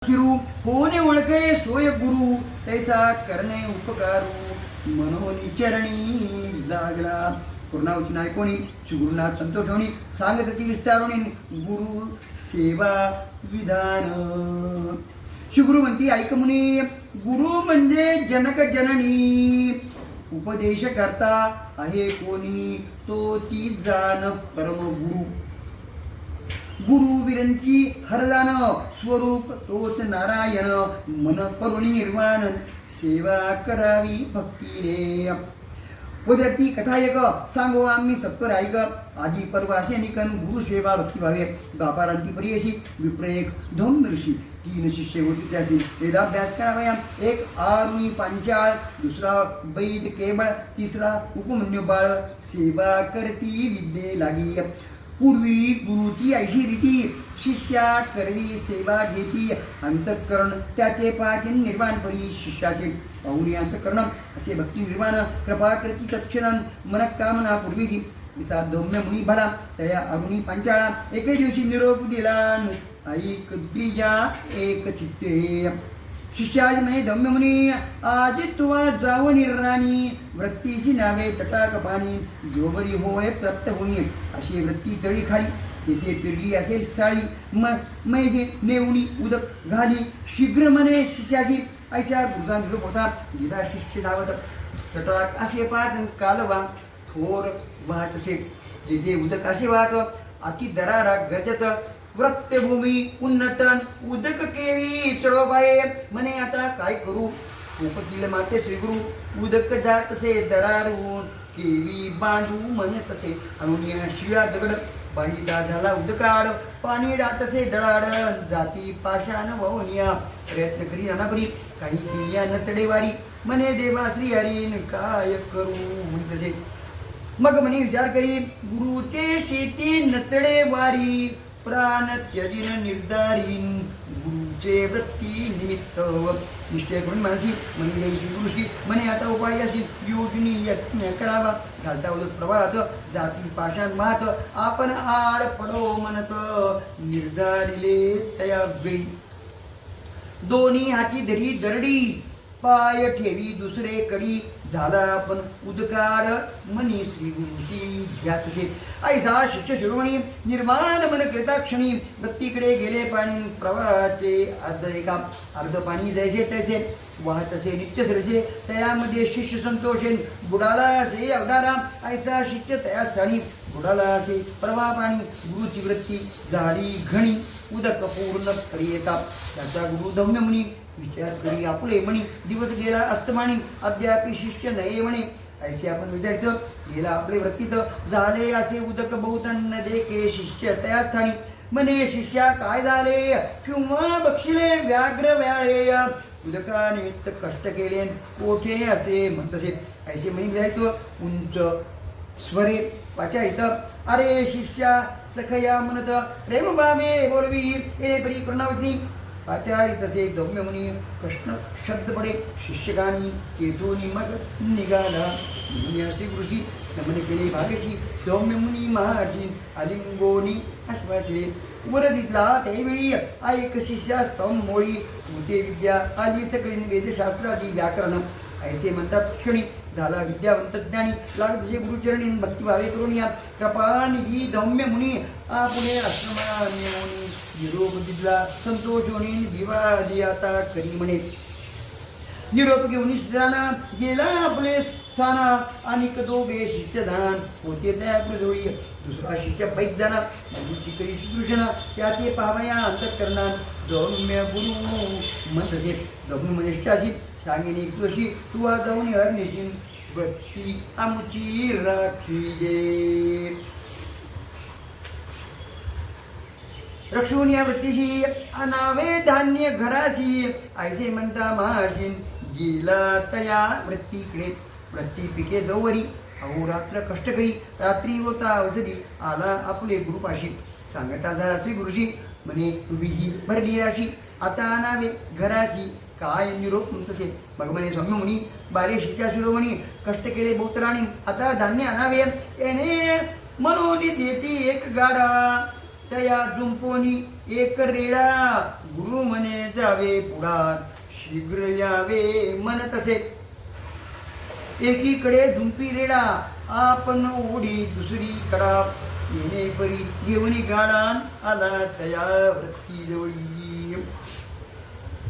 चिरू होणे ओळखे सोय गुरु तैसा करणे उपकारू मनोनी चरणी लागला. पूर्णावती नायकोणी श्री गुरुनाथ संतोषोणी सांगत ती विस्तारोणी गुरु सेवा विधान. श्री गुरु म्हणती ऐक मुनी, गुरु म्हणजे जनक जननी, उपदेश करता आहे कोणी तो ती जाण परम गुरु. गुरु विरंची हरदान स्वरूप तोच नारायण, मन करुणी निर्वाण सेवा करावी भक्तीने. उद्याची कथा एक सांगो आम्ही सत्वर ऐक, आधी पर्व असे निकन गुरु सेवा भक्ती भावे. बापारांची प्रियशी विप्रयेक धोम ऋषी, 3 शिष्य होते त्याशी वेदाभ्यास करावया. एक आरुणी पांचाळ, दुसरा वैद केवळ, तिसरा उपमन्यू बाळ. सेवा करती विद्ये लागी. पूर्वी गुरुची ऐशी रीती, शिष्या करवी सेवा घेती. अंतःकरण त्याचे पाठी निर्माण परी, शिष्याचे पाहुणी अंतःकरण असे भक्ती निर्माण. कृपा करती तत्क्षण मनकामना पूर्वी. तिचा दौम्य मुनी भला तया अरुणी पांचाळा. एके दिवशी निरोप दिला ऐक द्विजा एक चित्ते. शिष्याज म्हणे दौम्य मुनी, आज तुवा जाव निर्राणी, वृत्तीशी नावे तटाक पाणी. जोबरी होय तृप्त होणी, अशी वृत्ती तळी खाली. तेथे पिरली असेल साळी, मैजे नेऊनी उदक घाली. शीघ्र म्हणे शिष्याशी ऐशा गुरुचा निरोप होता. दिला शिष्य धावत तटाक असे पाहत कालवा थोर वाहत असे. जेथे उदक असे वाहत अति दरारा गरजत. वृत्तभूमी उन्नतन उदक केवी चढोबाये. म्हणे आता काय करू, उपतील माते श्रीगुरु. उदक जात असे दरारून, केवी बांधू म्हणत असे. अनुनिया शिळा दगड बांधिता झाला उदकाड. पाणी जात असे दळाड, जाती पाषाण वाहुनिया. प्रयत्न करी अनाबरी, काही केलिया नचडे वारी. म्हणे देवा श्री हरीन काय करू म्हणत असे. मग म्हणे विचार करी, गुरुचे शेती नचडे वारी. प्राण त्यजिन निर्धारीन, गुरुचे वृत्ती निमित्त. निश्चय करून मानसी म्हणे देशी गुरुशी. म्हणे आता उपाय अशी योजनी यत्न करावा. घालता उदक प्रवाहात, जाती पाषाण वाहत. आपण आड पडो म्हणत, निर्धारिले तया वेळी. दोन्ही हाती धरी दरडी, पाय ठेवी दुसरे कडी. झाला आपण उदकाड, मनी श्री गुरुशी जातसे. ऐसा शिष्य शिरोमणी निर्माण मन कृताक्षणी. भक्तीकडे गेले पाणी प्रवाहाचे अर्ध पाणी जैसे तैसे वाहत असे नित्य सरसे. तयामध्ये शिष्य संतोषेन बुडाला असे अवधारा. ऐसा शिष्य तया स्थानी बुडाला असे प्रवाह पाणी. गुरुची वृत्ती झाली घणी, उदक पूर्ण पर्येता. त्याचा गुरु दौम्य मुनी विचार करी आपुले म्हणी. दिवस गेला अस्तमानी, अद्यापि शिष्य नये म्हणे. ऐसे आपण विचारित गेला आपले वृत्तीत. झाले असे उदक बहुतन देखे शिष्य तया स्थानी. म्हणे शिष्या काय झाले, किंवा बक्षिले व्याघ्र व्याळे. उदका निमित्त कष्ट केले कोठे असे म्हणतसे. ऐसे म्हणी विचारित उंच स्वरे पाचारित. अरे शिष्या सखया म्हणत, प्रेम बामे बोलवी येणे परी करुणावती. आचार्य तसे दौम्य मुनी प्रश्न शब्द पडे. शिष्यकानी केतोनी मग निघाला. मुनी गुरुशी नमन केले भागेशी. दौम्य मुनी महर्षी अलिंगोनी अश्वाचे. वरदितला त्यावेळी ऐक शिष्या स्तंभ मोळी. मोठे विद्या आली सगळी वेदशास्त्रादी व्याकरण. ऐसे म्हणतात क्षणी झाला विद्यावंत ज्ञानी. लागतसे गुरुचरणी भक्तिभावे करून या. कृपानिधी दौम्य मुनी आपुले आश्रमाने. निरोप दिला संतोष होणे विवादी आता करी म्हणे. निरोप घेऊन जाणा गेला आपले स्थाना. अनेक दोघे शिष्य जाणार होते त्या जोडी. दुसरा शिष्य बैठ जाणार गुरुची करी शुश्रूषणा. त्याचे पाहावया अंतःकरणात दौम्य गुरु म्हणतसे. दौम्य मनिष्ठाशी सांगेन एक दिवशी तू जाऊन हरणेशीन भक्ती आमची राखीजे. रक्षून या वृत्तीशी अनावे धान्य घराशी. ऐसे म्हणता महर्षीन गेला तया वृत्तीकडे. वृत्ती पिके जवरी अहोरात्र कष्ट करी. रात्री होता औषधी आला आपले गुरुपाशी. सांगता झाला श्री गुरुशी म्हणे विही भरली राशी. आता अनावे घराशी काय निरोप म्हणतसे. मग म्हणे सौम्य मुनी बारे शिष्या शिरोमणी. कष्ट केले बहुतराणी आता धान्य आणावे. येणे म्हणून देती एक गाडा. तया जुंपोनी एक रेडा. गुरु म्हणे जावे पुढात शीघ्र यावे मन तसे. एकीकडे झुंपी रेडा आपण ओढी दुसरी कडा येणे परी घेऊनी गाडान आला तया वृत्ती जवळी.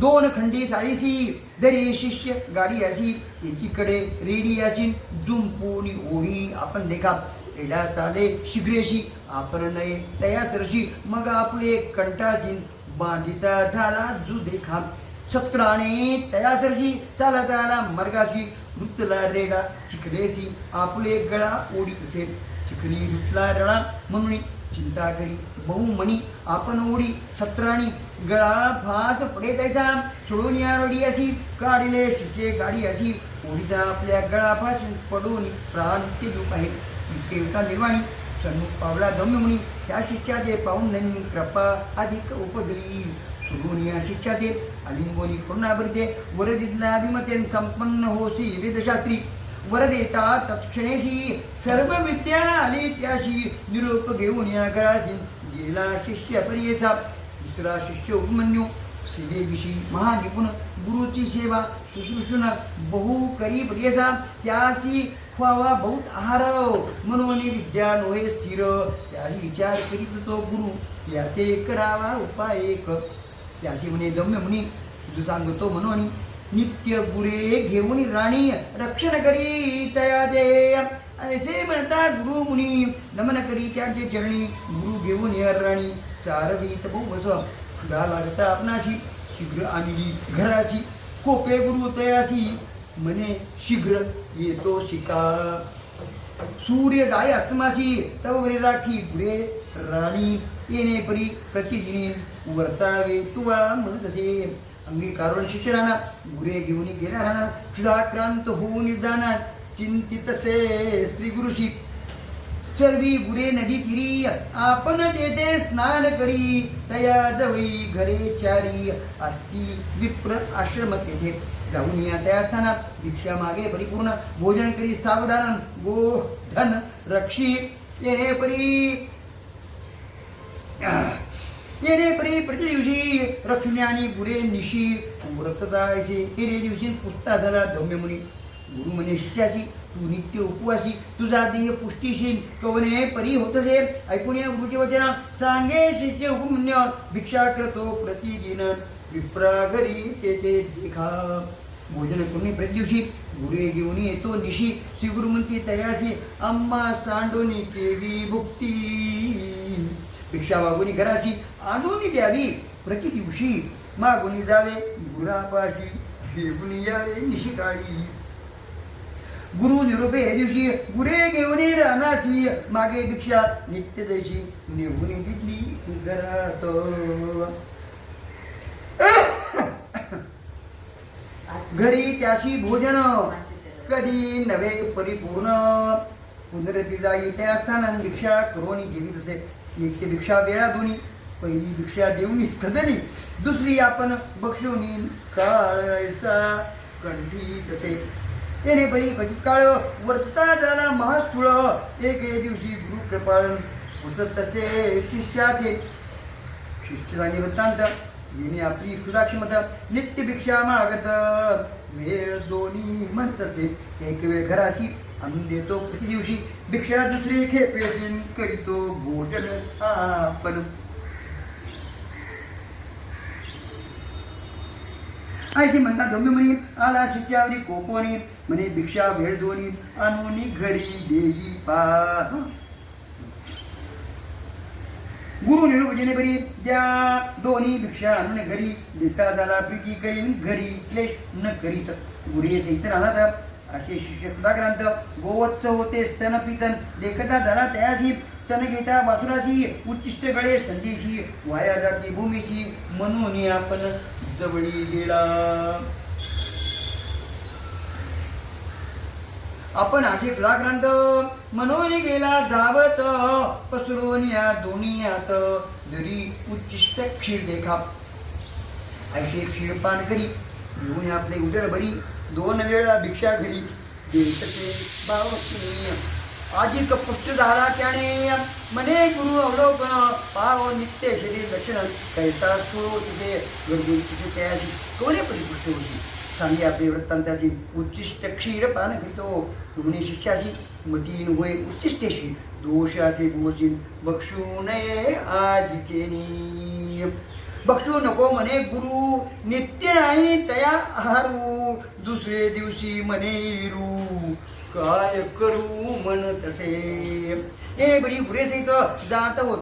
दोन खंडी साळीसी दरे शिष्य गाडी अशी एकीकडे रेडी अशी जुंपून ओढी आपण देखा. रेडा चाले शीघ्रेशी आपण नये तयाच रशी मग आपले कंठासी बांधिता झाला जू देखा. सत्राने तयासरशी चालत आला मर्गाशी रुतला रेडा चिखलेसी आपले गळा ओढी असे. चिखली रुतला रडा म्हणून चिंता करी बहुमणी आपण ओढी. सत्राणी गळा फास पडे त्याचा सोडून या रडी अशी काढले शिष्य गाडी अशी. ओढीचा आपल्या गळापासून पडून प्राण ते दुख आहे इतके निर्वाणी. सन्मुख पावला दम्य मुनी त्या शिष्याचे पाहून ननी कृपा अधिक उपजली. सुरून या शिष्याचे अलिंगोनी पूर्णाभरते वरदितला अभिमतेन संपन्न होसी वेदशास्त्री. वरदेता तत्क्षणेशी सर्व विद्या आली त्याशी निरोप घेऊन या गळाशी गेला शिष्य परियेचा. तिसरा शिष्य उपमन्यू सेवेविषयी महानिपुण गुरुची सेवा शुश्रूषून बहु करी प्रियसा. त्यासी व्हावा बहुत आहार म्हणून विद्या नोहे स्थिर. त्याही विचार करीत तो गुरु याते करावा उपाय एक. त्याशी म्हणे दम्य मुनी तुझं सांगतो म्हणून नित्य गुरे घेऊन राणी रक्षण करी तया दे. ऐसे म्हणता गुरु मुनी नमन करी त्यांचे चरणी. गुरु घेऊन या राणी चारवी तपू बस खुदा लागता आपणाशी शीघ्र आणली घराशी. कोपे गुरु तयासी म्हणे शीघ्र येतो शिका. सूर्य जाय अस्तमाशी तवरे राखी गुरे राणी. येणे परी प्रतिदिनी वर्तावे तुवा म्हणत असे. अंगीकारून शिष्य राहणार गुरे घेऊन गेला राहणार. क्षुधाक्रांत होऊन जाणार चिंतित से श्री गुरुशी. चरवी गुरे नदी तिरी आपण तेथे स्नान करी. तया जवळी घरे चारी असती विप्र आश्रम तेथे. जाऊन या त्या स्थानात भिक्षा मागे परिपूर्ण भोजन करी सावधान गो धन रक्षी. येणे परी प्रति दिवशी रक्षणे आणि गुरे निशी व्रतदायसे. तेरे दिवशी पुसता झाला दम्य मुनी. गुरु म्हणे शिष्याशी तू नित्य उपवासी तुझा देह पुष्टीशील कवने परी होतसे. ऐकून या गुरुचे वचन सांगे शिष्य उपमन्य भिक्षा करतो प्रतिदिन विप्रा घरी तेथे देखा. भोजन करून प्रति दिवशी गुरे घेऊन येतो निशी. श्री गुरु म्हणते तयाशी आम्हा सांडोनी केवी भुक्ती. भिक्षा मागुनी घराशी आणून द्यावी प्रति दिवशी. मागुनी जावे गुरापाशी घेऊन यावे निशिकाळी. गुरु निरोपे हे दिवशी गुरे घेऊन राहण्याची मागे भिक्षा नित्य जैशी निघून दिली घरात. घरी त्याशी भोजन कधी नवे परिपूर्ण. पुनरती जाई त्या स्थानात भिक्षा करोनी गेली तसे. नित्य भिक्षा वेळा दोन्ही. पहिली भिक्षा देऊन कदनी दुसरी आपण बक्षोनी काळायचा कंठी तसे. येणे परी क्वचित काळ वर्तता झाला महास्थूळ. एक दिवशी गुरु कृपाळ पुसत तसे शिष्याचे. शिष्याने वृत्तांत येणे आपली क्षुधाक्षमता. नित्य भिक्षा मागत वेळ दोन्ही म्हणतसे. एक वेळ घराशी आणून देतो प्रति दिवशी भिक्षा. दुसरी खेपेशीन करीतो भोजन आपण. ऐसे म्हणतात दम्य मुनी आला शिष्यावरी कोपणी. म्हणे भिक्षा वेळ दोन्ही आणून घरी देई पा. गुरु निरूपजेने बरी द्या दोन्ही भिक्षा आणून घरी. देता झाला प्रीती करीन घरी क्लेश न करीत. गुरे चैत्र आला असे शिष्य सुधाक्रांत. गोवत्स होते स्तन पितन देखता झाला तयाशी. स्तन घेता वासुराची उच्चिष्ट गळे संदेशी. वाया जाती भूमीची म्हणून आपण जवळी गेला. आपण असे सुधाक्रांत म्हणून गेला धावत. पसरून या दोन्ही आत जरी उच्चिष्ट क्षीर देखा. ऐसे क्षीरपान करी घेऊन आपले उजळ भरी. दोन वेळा भिक्षा घरी देतसे भाव अधिक पुष्ट झाला त्याने मने गुरु अवलोकन पाव नित्य शरीर लक्षण कैसा सो तिथे गर्भूतीचे त्याची कोणे परिपुष्ट होती सांगे आपले वृत्तांताची उच्चिष्ट क्षीर पान करीतो तुम्ही शिष्याशी मतीन होय उच्चिष्टेशी दोष असे बोचीन बक्षू नये आजीचे बक्षू नको म्हणे गुरु नित्य नाही तया हारू दुसरे दिवशी म्हणे रू काय करू मन तसे हे बडी पुरेसे जात होत